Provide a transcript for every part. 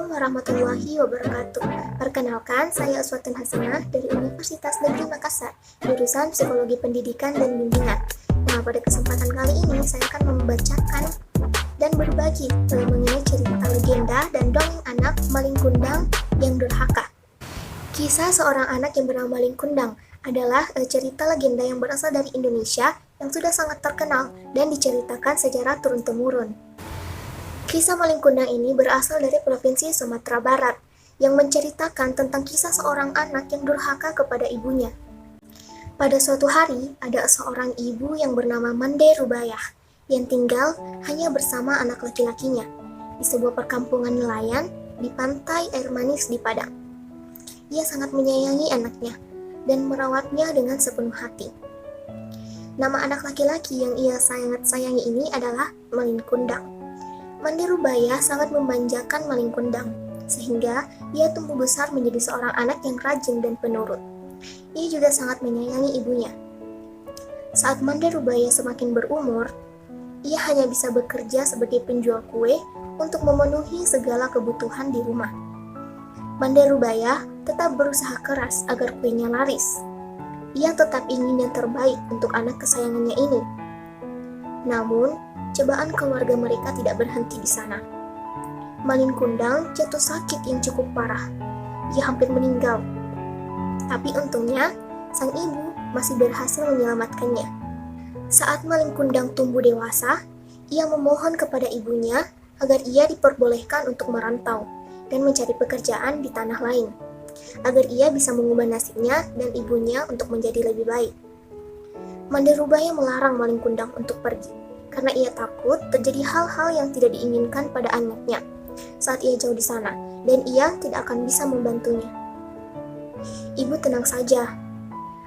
Assalamualaikum warahmatullahi wabarakatuh. Perkenalkan, saya Uswatun Hasanah dari Universitas Negeri Makassar, jurusan Psikologi Pendidikan dan Bimbingan. Nah, pada kesempatan kali ini saya akan membacakan dan berbagi mengenai cerita legenda dan dongeng anak Malin Kundang yang durhaka. Kisah seorang anak yang bernama Malin Kundang adalah cerita legenda yang berasal dari Indonesia yang sudah sangat terkenal dan diceritakan secara turun-temurun. Kisah Malin Kundang ini berasal dari Provinsi Sumatera Barat, yang menceritakan tentang kisah seorang anak yang durhaka kepada ibunya. Pada suatu hari, ada seorang ibu yang bernama Mande Rubayah, yang tinggal hanya bersama anak laki-lakinya, di sebuah perkampungan nelayan di pantai air manis di Padang. Ia sangat menyayangi anaknya, dan merawatnya dengan sepenuh hati. Nama anak laki-laki yang ia sangat sayangi ini adalah Malin Kundang. Mande Rubayah sangat memanjakan Malin Kundang, sehingga ia tumbuh besar menjadi seorang anak yang rajin dan penurut. Ia juga sangat menyayangi ibunya. Saat Mande Rubayah semakin berumur, ia hanya bisa bekerja sebagai penjual kue untuk memenuhi segala kebutuhan di rumah. Mande Rubayah tetap berusaha keras agar kuenya laris. Ia tetap ingin yang terbaik untuk anak kesayangannya ini. Namun, cobaan keluarga mereka tidak berhenti di sana. Malin Kundang jatuh sakit yang cukup parah. Ia hampir meninggal. Tapi untungnya, sang ibu masih berhasil menyelamatkannya. Saat Malin Kundang tumbuh dewasa, ia memohon kepada ibunya agar ia diperbolehkan untuk merantau dan mencari pekerjaan di tanah lain, agar ia bisa mengubah nasibnya dan ibunya untuk menjadi lebih baik. Mande Rubayah melarang Malin Kundang untuk pergi, karena ia takut terjadi hal-hal yang tidak diinginkan pada anaknya saat ia jauh di sana, dan ia tidak akan bisa membantunya. Ibu tenang saja,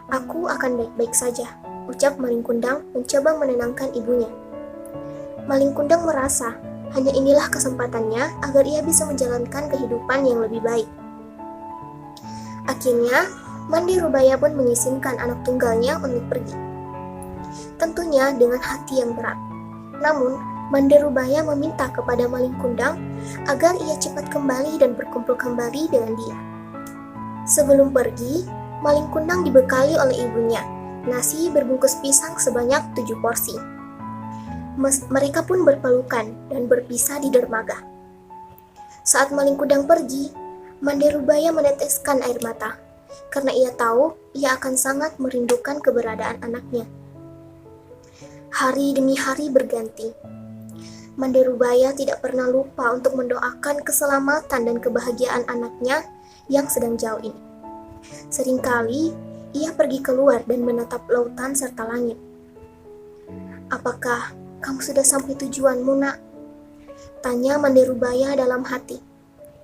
aku akan baik-baik saja, ucap Malin Kundang mencoba menenangkan ibunya. Malin Kundang merasa hanya inilah kesempatannya agar ia bisa menjalankan kehidupan yang lebih baik. Akhirnya, Mande Rubayah pun mengizinkan anak tunggalnya untuk pergi. Tentunya dengan hati yang berat. Namun, Mande Rubayah meminta kepada Malin Kundang agar ia cepat kembali dan berkumpul kembali dengan dia. Sebelum pergi, Malin Kundang dibekali oleh ibunya nasi berbungkus pisang sebanyak 7 porsi. Mereka pun berpelukan dan berpisah di dermaga. Saat Malin Kundang pergi, Mande Rubayah meneteskan air mata, karena ia tahu ia akan sangat merindukan keberadaan anaknya. Hari demi hari berganti. Mande Rubayah tidak pernah lupa untuk mendoakan keselamatan dan kebahagiaan anaknya yang sedang jauh ini. Seringkali, ia pergi keluar dan menatap lautan serta langit. "Apakah kamu sudah sampai tujuanmu, nak?" tanya Mande Rubayah dalam hati.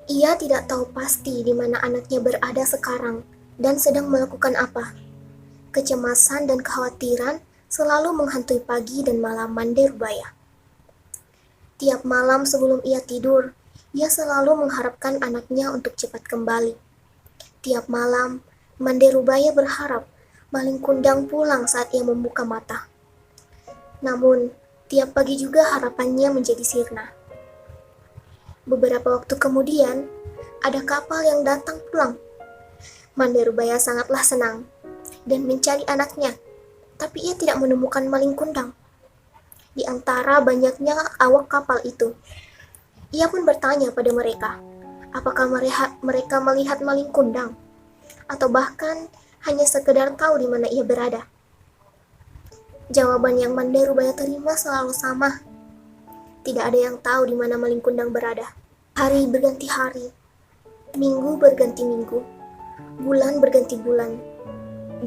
Ia tidak tahu pasti di mana anaknya berada sekarang dan sedang melakukan apa. Kecemasan dan kekhawatiran selalu menghantui pagi dan malam Mande Rubayah. Tiap malam sebelum ia tidur, ia selalu mengharapkan anaknya untuk cepat kembali. Tiap malam, Mande Rubayah berharap Malin Kundang pulang saat ia membuka mata. Namun, tiap pagi juga harapannya menjadi sirna. Beberapa waktu kemudian, ada kapal yang datang pulang. Mande Rubayah sangatlah senang dan mencari anaknya. Tapi ia tidak menemukan Malin Kundang. Di antara banyaknya awak kapal itu, ia pun bertanya pada mereka, apakah mereka melihat Malin Kundang, atau bahkan hanya sekedar tahu di mana ia berada. Jawaban yang Mande Rubayah terima selalu sama. Tidak ada yang tahu di mana Malin Kundang berada. Hari berganti hari, minggu berganti minggu, bulan berganti bulan,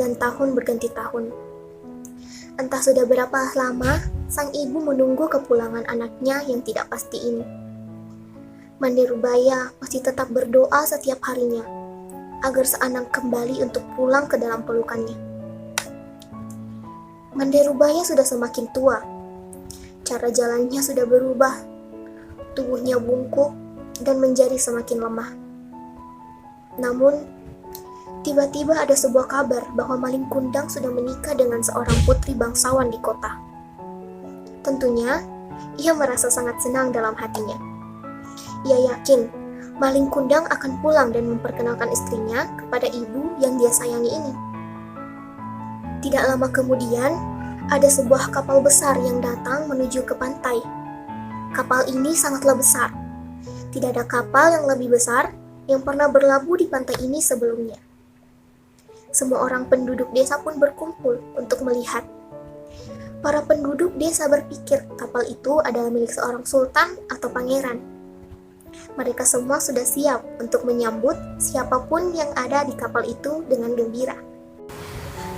dan tahun berganti tahun. Entah sudah berapa lama, sang ibu menunggu kepulangan anaknya yang tidak pasti ini. Mande Rubayah masih tetap berdoa setiap harinya, agar seanak kembali untuk pulang ke dalam pelukannya. Mande Rubayah sudah semakin tua. Cara jalannya sudah berubah. Tubuhnya bungkuk dan menjadi semakin lemah. Namun, tiba-tiba ada sebuah kabar bahwa Malin Kundang sudah menikah dengan seorang putri bangsawan di kota. Tentunya, ia merasa sangat senang dalam hatinya. Ia yakin Maling kundang akan pulang dan memperkenalkan istrinya kepada ibu yang dia sayangi ini. Tidak lama kemudian, ada sebuah kapal besar yang datang menuju ke pantai. Kapal ini sangatlah besar. Tidak ada kapal yang lebih besar yang pernah berlabuh di pantai ini sebelumnya. Semua orang penduduk desa pun berkumpul untuk melihat. Para penduduk desa berpikir kapal itu adalah milik seorang sultan atau pangeran. Mereka semua sudah siap untuk menyambut siapapun yang ada di kapal itu dengan gembira.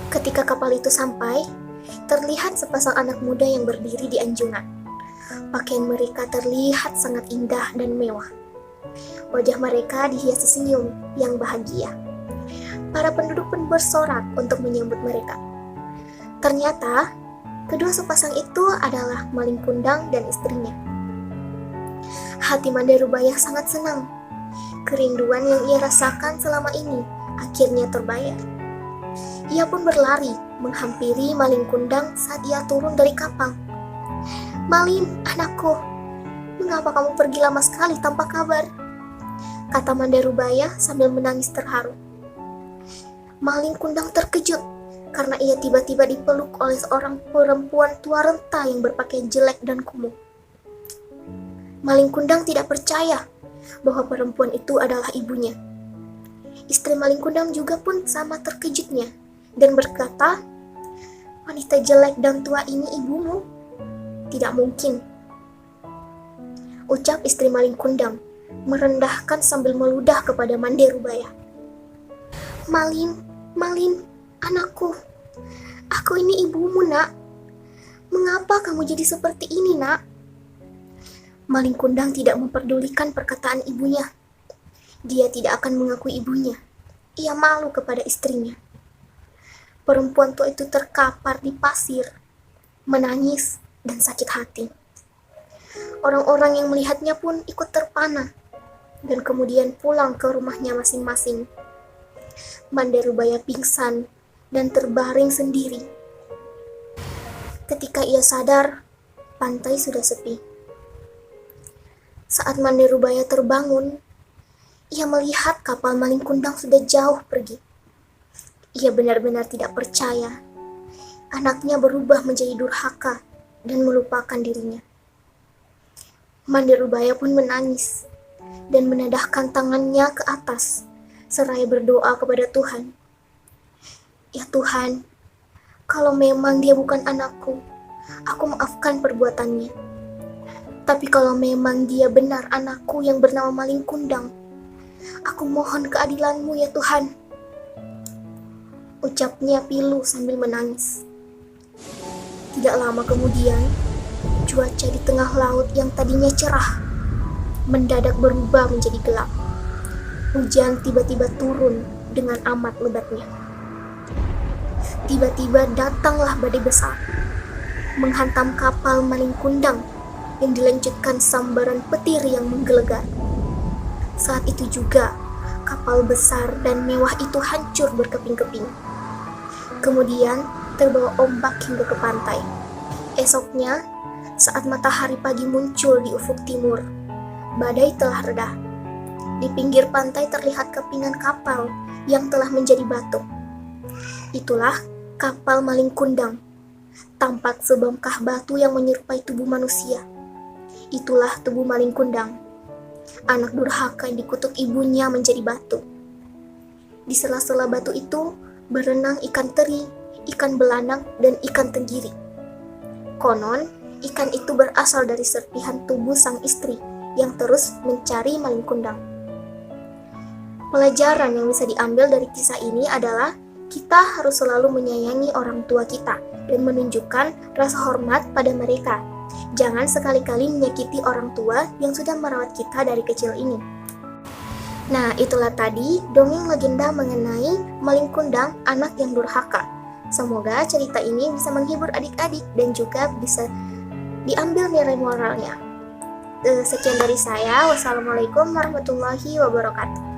Ketika kapal itu sampai, terlihat sepasang anak muda yang berdiri di anjungan. Pakaian mereka terlihat sangat indah dan mewah. Wajah mereka dihiasi senyum yang bahagia. Para penduduk pun bersorak untuk menyambut mereka. Ternyata, kedua sepasang itu adalah Maling Kundang dan istrinya. Hati Mandarubaya sangat senang. Kerinduan yang ia rasakan selama ini akhirnya terbayar. Ia pun berlari menghampiri Maling Kundang saat ia turun dari kapal. "Maling, anakku, mengapa kamu pergi lama sekali tanpa kabar?" kata Mandarubaya sambil menangis terharu. Maling Kundang terkejut karena ia tiba-tiba dipeluk oleh seorang perempuan tua renta yang berpakaian jelek dan kumuh. Maling Kundang tidak percaya bahwa perempuan itu adalah ibunya. Istri Maling Kundang juga pun sama terkejutnya dan berkata, "Wanita jelek dan tua ini ibumu? Tidak mungkin," ucap istri Maling Kundang, merendahkan sambil meludah kepada Mandarubaya. Maling, anakku, aku ini ibumu, nak. Mengapa kamu jadi seperti ini, nak?" Maling Kundang tidak memperdulikan perkataan ibunya. Dia tidak akan mengakui ibunya. Ia malu kepada istrinya. Perempuan tua itu terkapar di pasir, menangis dan sakit hati. Orang-orang yang melihatnya pun ikut terpana dan kemudian pulang ke rumahnya masing-masing. Mandarubaya pingsan dan terbaring sendiri. Ketika ia sadar, pantai sudah sepi. Saat Mandarubaya terbangun, ia melihat kapal Maling Kundang sudah jauh pergi. Ia benar-benar tidak percaya. Anaknya berubah menjadi durhaka dan melupakan dirinya. Mandarubaya pun menangis dan menadahkan tangannya ke atas seraya berdoa kepada Tuhan. "Ya Tuhan, kalau memang dia bukan anakku, aku maafkan perbuatannya. Tapi kalau memang dia benar anakku yang bernama Maling Kundang, aku mohon keadilan-Mu ya Tuhan," ucapnya pilu sambil menangis. Tidak lama kemudian, cuaca di tengah laut yang tadinya cerah mendadak berubah menjadi gelap. Hujan tiba-tiba turun dengan amat lebatnya. Tiba-tiba datanglah badai besar, menghantam kapal Maling Kundang yang dilanjutkan sambaran petir yang menggelegar. Saat itu juga, kapal besar dan mewah itu hancur berkeping-keping. Kemudian terbawa ombak hingga ke pantai. Esoknya, saat matahari pagi muncul di ufuk timur, badai telah reda. Di pinggir pantai terlihat kepingan kapal yang telah menjadi batu. Itulah kapal Maling Kundang. Tampak sebongkah batu yang menyerupai tubuh manusia. Itulah tubuh Maling Kundang, anak durhaka yang dikutuk ibunya menjadi batu. Di sela-sela batu itu berenang ikan teri, ikan belanang, dan ikan tenggiri. Konon, ikan itu berasal dari serpihan tubuh sang istri yang terus mencari Maling Kundang. Pelajaran yang bisa diambil dari kisah ini adalah kita harus selalu menyayangi orang tua kita dan menunjukkan rasa hormat pada mereka. Jangan sekali-kali menyakiti orang tua yang sudah merawat kita dari kecil ini. Nah, itulah tadi dongeng legenda mengenai Maling Kundang, anak yang durhaka. Semoga cerita ini bisa menghibur adik-adik dan juga bisa diambil nilai moralnya. Sekian dari saya. Wassalamualaikum warahmatullahi wabarakatuh.